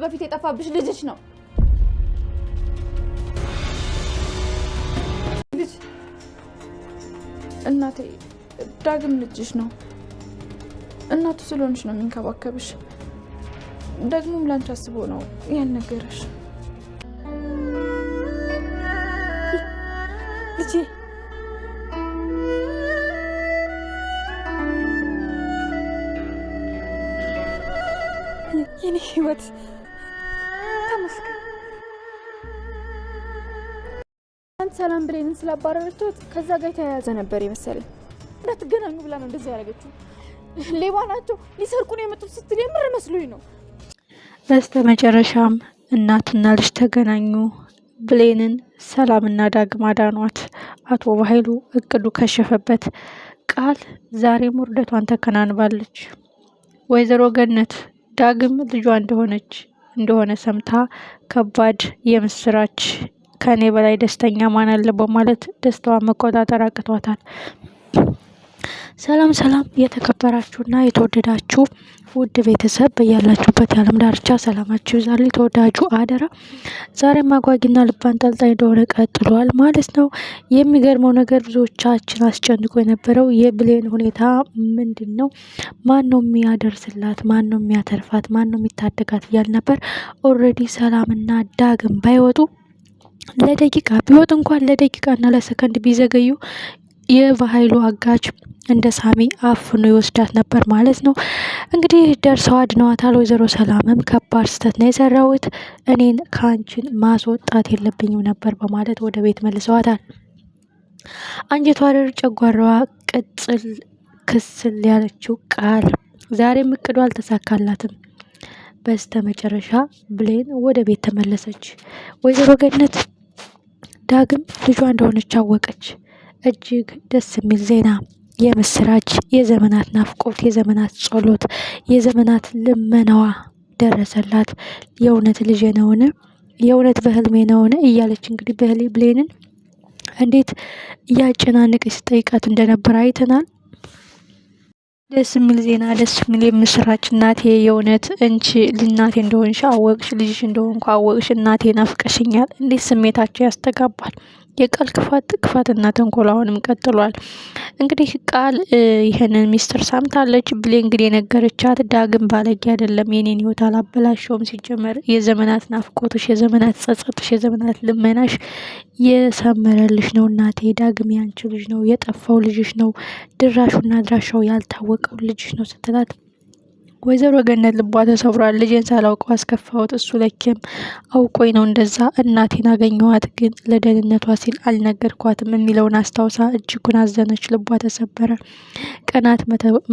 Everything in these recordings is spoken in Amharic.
በፊት የጠፋብሽ ልጅሽ ነው። ልጅ እናቴ ዳግም ልጅሽ ነው። እናቱ ስለሆንሽ ነው የሚንከባከብሽ። ደግሞም ላንቺ አስቦ ነው ያን ነገርሽ። ልጄ የኔ ህይወት ተመስገን። አንተ ሰላም ብሌንን ስላባረረችት ከዛ ጋር የተያያዘ ነበር የመሰለኝ። እንዳትገናኙ ብላ ነው እንደዚህ ያደረገችው። ሌባ ናቸው ሊሰርቁ ነው የመጡት ስትል የምር መስሎኝ ነው። በስተመጨረሻም እናትና ልጅ ተገናኙ። ብሌንን ሰላምና ዳግም አዳኗት። አቶ በኃይሉ እቅዱ ከሸፈበት። ቃል ዛሬም ውርደቷን ተከናንባለች። ወይዘሮ ገነት ዳግም ልጇ እንደሆነ ሰምታ ከባድ የምስራች፣ ከኔ በላይ ደስተኛ ማን አለ በማለት ደስታዋን መቆጣጠር አቅቷታል። ሰላም ሰላም፣ የተከበራችሁና የተወደዳችሁ ውድ ቤተሰብ በያላችሁበት የዓለም ዳርቻ ሰላማችሁ ይብዛልኝ። ተወዳጁ አደራ ዛሬም አጓጊና ልብ አንጠልጣይ እንደሆነ ቀጥሏል ማለት ነው። የሚገርመው ነገር ብዙዎቻችን አስጨንቆ የነበረው የብሌን ሁኔታ ምንድን ነው? ማን ነው የሚያደርስላት? ማን ነው የሚያተርፋት? ማን ነው የሚታደጋት? እያል ነበር። ኦልሬዲ ሰላምና ዳግም ባይወጡ ለደቂቃ ቢወጥ እንኳን ለደቂቃና ለሰከንድ ቢዘገዩ የበኃይሉ አጋች እንደ ሳሚ አፍኖ ይወስዳት ነበር ማለት ነው። እንግዲህ ደርሰው አድነዋታል። ወይዘሮ ሰላምም ከባድ ስህተት ነው የሰራሁት፣ እኔን ከአንቺን ማስወጣት የለብኝም ነበር በማለት ወደ ቤት መልሰዋታል። አንጀቷ ድር ጨጓራዋ ቅጽል ክስል ያለችው ቃል ዛሬም እቅዷ አልተሳካላትም። በስተ መጨረሻ ብሌን ወደ ቤት ተመለሰች። ወይዘሮ ገነት ዳግም ልጇ እንደሆነች አወቀች። እጅግ ደስ የሚል ዜና፣ የምስራች፣ የዘመናት ናፍቆት፣ የዘመናት ጸሎት፣ የዘመናት ልመናዋ ደረሰላት። የእውነት ልጄ ነውን? የእውነት በህልሜ ነውን? እያለች እንግዲህ ብሌንን እንዴት እያጨናነቀች ስጠይቃት እንደነበር አይተናል። ደስ የሚል ዜና፣ ደስ የሚል የምስራች። እናቴ የእውነት እንቺ እናቴ እንደሆንሽ አወቅሽ፣ ልጅሽ እንደሆንኩ አወቅሽ፣ እናቴ ናፍቀሽኛል። እንዴት ስሜታቸው ያስተጋባል። የቃል ክፋትና ተንኮል አሁንም ቀጥሏል። እንግዲህ ቃል ይህንን ሚስጥር ሰምታለች። ብሌን እንግዲህ የነገረቻት ዳግም ባለጌ አይደለም፣ የኔን ህይወት አላበላሸውም። ሲጀመር የዘመናት ናፍቆትሽ፣ የዘመናት ጸጸትሽ፣ የዘመናት ልመናሽ የሰመረልሽ ነው እናቴ። ዳግም ያንቺ ልጅ ነው፣ የጠፋው ልጅሽ ነው፣ ድራሹና አድራሻው ያልታወቀው ልጅሽ ነው ስትላት ወይዘሮ ገነት ልቧ ተሰብሯል። ልጄን ሳላውቀው አስከፋሁት፣ እሱ ለኬም አውቆኝ ነው እንደዛ። እናቴን አገኘኋት ግን ለደህንነቷ ሲል አልነገርኳትም የሚለውን አስታውሳ እጅጉን አዘነች። ልቧ ተሰበረ። ቀናት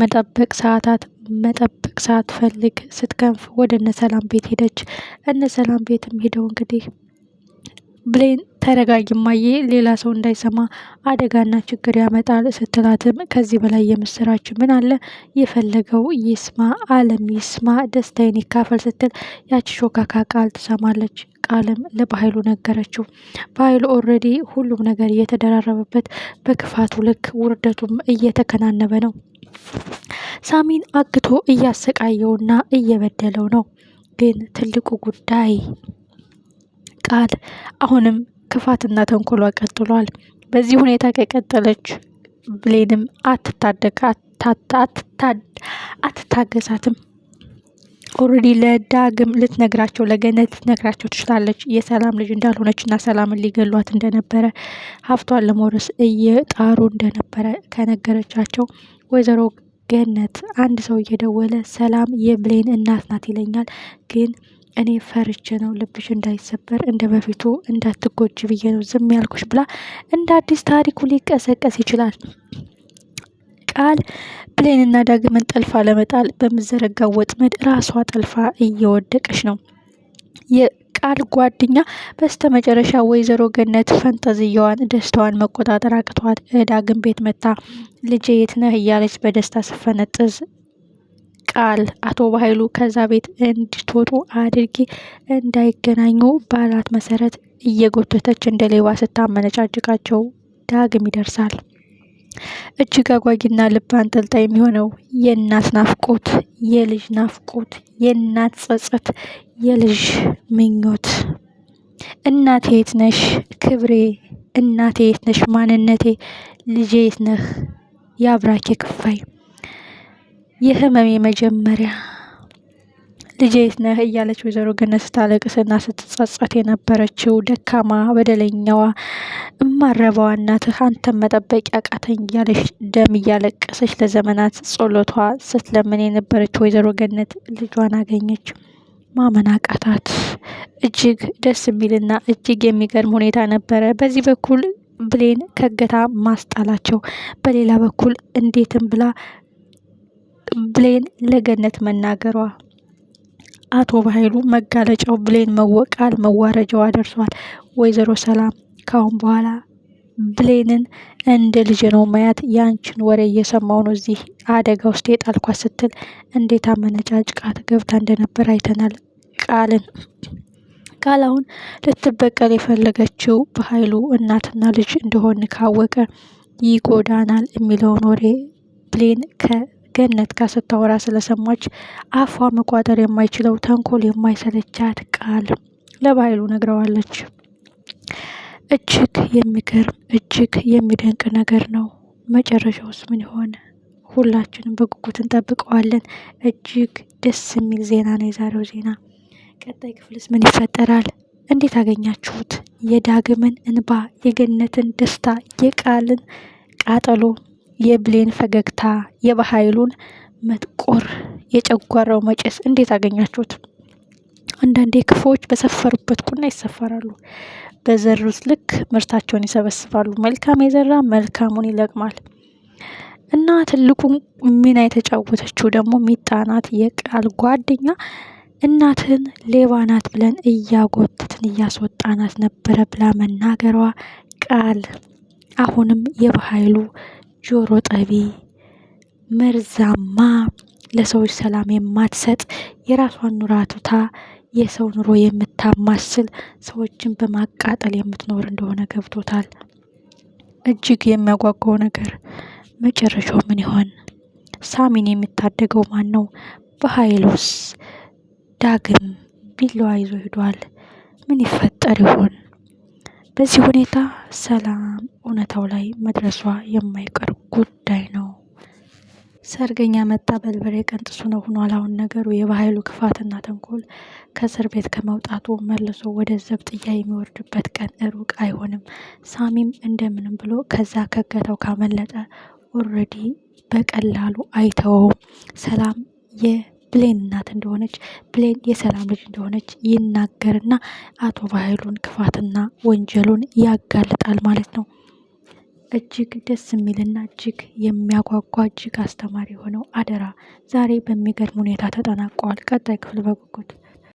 መጠበቅ፣ ሰዓታት መጠበቅ ሳትፈልግ ስትከንፍ ወደ እነ ሰላም ቤት ሄደች። እነ ሰላም ቤትም ሄደው እንግዲህ ብሌን ተረጋጊ እማዬ፣ ሌላ ሰው እንዳይሰማ አደጋና ችግር ያመጣል ስትላትም ከዚህ በላይ የምስራች ምን አለ? የፈለገው ይስማ፣ ዓለም ይስማ፣ ደስታዬን ይካፈል ስትል ያቺ ሾካካ ቃል ትሰማለች። ቃልም ለበኃይሉ ነገረችው። በኃይሉ ኦልሬዲ ሁሉም ነገር እየተደራረበበት በክፋቱ ልክ ውርደቱም እየተከናነበ ነው። ሳሚን አግቶ እያሰቃየውና እየበደለው ነው። ግን ትልቁ ጉዳይ ቃል አሁንም ክፋትና ተንኮሏ ቀጥሏል። በዚህ ሁኔታ ከቀጠለች ብሌንም አትታገሳትም። ኦልሬዲ ለዳግም ልትነግራቸው፣ ለገነት ልትነግራቸው ትችላለች የሰላም ልጅ እንዳልሆነች እና ሰላምን ሊገሏት እንደነበረ፣ ሀብቷን ለመውረስ እየጣሩ እንደነበረ ከነገረቻቸው ወይዘሮ ገነት አንድ ሰው እየደወለ ሰላም የብሌን እናት ናት ይለኛል፣ ግን እኔ ፈርቼ ነው ልብሽ እንዳይሰበር እንደ በፊቱ እንዳትጎጅ ብዬ ነው ዝም ያልኩሽ ብላ እንደ አዲስ ታሪኩ ሊቀሰቀስ ይችላል። ቃል ብሌንና ዳግምን ጠልፋ ለመጣል በምዘረጋው ወጥመድ ራሷ ጠልፋ እየወደቀች ነው። የቃል ጓደኛ በስተመጨረሻ ወይዘሮ ገነት ፈንጠዝያዋን፣ ደስታዋን መቆጣጠር አቅቷት ዳግም ቤት መታ ልጄ የት ነህ እያለች በደስታ ስፈነጥዝ ቃል አቶ በኃይሉ ከዛ ቤት እንድትወጡ አድርጌ እንዳይገናኙ ባላት መሰረት እየጎተተች እንደ ሌባ ስታመነጫጭቃቸው ዳግም ይደርሳል። እጅግ አጓጊና ልብ አንጠልጣይ የሚሆነው የእናት ናፍቆት፣ የልጅ ናፍቆት፣ የእናት ጸጸት፣ የልጅ ምኞት። እናቴ የት ነሽ ክብሬ፣ እናቴ የት ነሽ ማንነቴ፣ ልጄ የት ነህ የአብራኬ ክፋይ፣ የህመሜ መጀመሪያ፣ ልጄ የት ነህ እያለች ወይዘሮ ገነት ስታለቅስና ስትጸጸት የነበረችው ደካማ በደለኛዋ እማረባዋ እናትህ አንተን መጠበቅ ያቃተኝ እያለች ደም እያለቀሰች ለዘመናት ጸሎቷ ስትለምን የነበረችው ወይዘሮ ገነት ልጇን አገኘች። ማመን አቃታት። እጅግ ደስ የሚልና እጅግ የሚገርም ሁኔታ ነበረ። በዚህ በኩል ብሌን ከእገታ ማስጣላቸው፣ በሌላ በኩል እንዴትም ብላ ብሌን ለገነት መናገሯ፣ አቶ በኃይሉ መጋለጫው ብሌን መወቃል መዋረጃዋ ደርሷል። ወይዘሮ ሰላም ካሁን በኋላ ብሌንን እንደ ልጅ ነው ማያት፣ ያንቺን ወሬ እየሰማው ነው እዚህ አደጋ ውስጥ የጣልኳት ስትል እንዴት አመነጫጭቃት ገብታ እንደነበር አይተናል። ቃል አሁን ልትበቀል የፈለገችው በኃይሉ እናትና ልጅ እንደሆን ካወቀ ይጎዳናል የሚለውን ወሬ ብሌን ከገነት ጋር ስታወራ ስለሰማች አፏ መቋጠር የማይችለው ተንኮል የማይሰለቻት ቃል ለበኃይሉ ነግረዋለች። እጅግ የሚገርም እጅግ የሚደንቅ ነገር ነው። መጨረሻውስ ምን ይሆን? ሁላችንም በጉጉት እንጠብቀዋለን። እጅግ ደስ የሚል ዜና ነው የዛሬው ዜና። ቀጣይ ክፍልስ ምን ይፈጠራል? እንዴት አገኛችሁት? የዳግምን እንባ፣ የገነትን ደስታ፣ የቃልን ቃጠሎ፣ የብሌን ፈገግታ፣ የበኃይሉን መጥቆር፣ የጨጓራው መጨስ እንዴት አገኛችሁት? አንዳንዴ ክፉዎች በሰፈሩበት ቁና ይሰፈራሉ። በዘሩት ልክ ምርታቸውን ይሰበስባሉ። መልካም የዘራ መልካሙን ይለቅማል። እና ትልቁን ሚና የተጫወተችው ደግሞ ሚጣ ናት። የቃል ጓደኛ እናትን ሌባ ናት ብለን እያጎተትን እያስወጣናት ነበረ ብላ መናገሯ፣ ቃል አሁንም የበኃይሉ ጆሮ ጠቢ መርዛማ፣ ለሰዎች ሰላም የማትሰጥ የራሷን ኑራቱታ የሰው ኑሮ የምታማስል ሰዎችን በማቃጠል የምትኖር እንደሆነ ገብቶታል። እጅግ የሚያጓጓው ነገር መጨረሻው ምን ይሆን? ሳሚን የሚታደገው ማን ነው? በኃይሉስ? ዳግም ቢላዋ ይዞ ሄዷል። ምን ይፈጠር ይሆን? በዚህ ሁኔታ ሰላም እውነታው ላይ መድረሷ የማይቀር ጉዳይ ነው። ሰርገኛ መጣ በልበሬ ቀንጥሱ ነው ሆኗል። አሁን ነገሩ የበኃይሉ ክፋትና ተንኮል ከእስር ቤት ከመውጣቱ መልሶ ወደ ዘብጥያ የሚወርድበት ቀን ሩቅ አይሆንም። ሳሚም እንደምንም ብሎ ከዛ ከገተው ካመለጠ ኦልሬዲ በቀላሉ አይተወውም። ሰላም የብሌን እናት እንደሆነች፣ ብሌን የሰላም ልጅ እንደሆነች ይናገርና አቶ በኃይሉን ክፋትና ወንጀሉን ያጋልጣል ማለት ነው። እጅግ ደስ የሚልና እጅግ የሚያጓጓ እጅግ አስተማሪ የሆነው አደራ ዛሬ በሚገርም ሁኔታ ተጠናቋል። ቀጣይ ክፍል በጉጉት